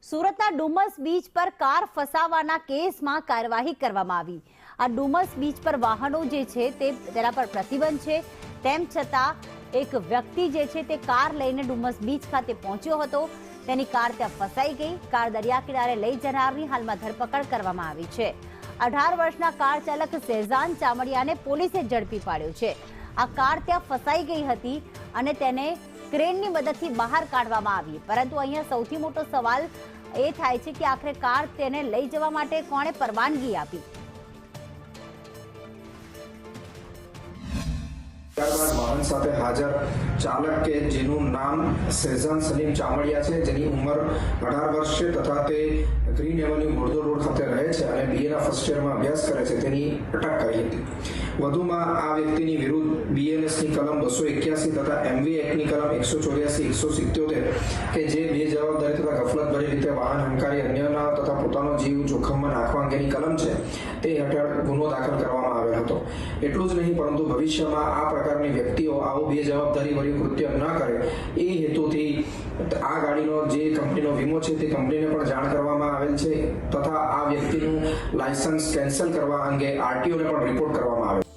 સુરતના ડુમસ બીચ પર કાર ફસાવાના કેસમાં કાર્યવાહી કરવામાં આવી। આ ડુમસ બીચ પર વાહનો જે છે તેના પર પ્રતિબંધ છે, તેમ છતાં એક વ્યક્તિ જે છે તે કાર લઈને ડુમસ બીચ ખાતે પહોંચ્યો હતો। તેની કાર ત્યાં ફસાઈ ગઈ। કાર દરિયા કિનારે લઈ જનારની હાલમાં ધરપકડ કરવામાં આવી છે। 18 વર્ષના કાર ચાલક શેઝાન ચામડિયાને પોલીસે ઝડપી પાડ્યો છે। આ કાર ત્યાં ફસાઈ ગઈ હતી અને તેને ક્રેનની મદદથી બહાર કાઢવામાં આવી, પરંતુ અહીંયા સૌથી મોટો સવાલ એ થાય છે કે આખરે કાર તેને લઈ જવા માટે કોણે પરવાનગી આપી। ત્યારબાદ વાહન સાથે હાજર ચાલક કે જેનું નામ શેઝાન સલીમ ચામડિયા છે, જેની ઉંમર 18 વર્ષ છે તથા તે ગ્રીન એવન્યુ મોરદો રોડ ખાતે રહે છે અને બીએના ફર્સ્ટ યરમાં અભ્યાસ કરે છે, તેની અટક કરી હતી। વધુમાં આ વ્યક્તિની વિરુદ્ધ બીએનએસની કલમ 281 તથા એમવી એક્ટની કલમ 184, 177 કે જે બેજવાબદારી તથા ગફલતભરી રીતે વાહન હંકારી અન્યના તથા પોતાનો જીવ જોખમમાં નાખવા અંગેની કલમ છે, તે હેઠળ ગુનો દાખલ કરવામાં આવેલ હતો। એટલું જ નહીં, પરંતુ ભવિષ્યમાં આ પ્રકારની વ્યક્તિઓ આવું બેજવાબદારીભર્યું કૃત્ય ન કરે એ હેતુથી આ ગાડીનો જે કંપનીનો વીમો છે તે કંપનીને પણ જાણ કરવામાં આવેલ છે તથા આ વ્યક્તિનું લાયસન્સ કેન્સલ કરવા અંગે આરટીઓને પણ રિપોર્ટ કરવામાં આવેલ।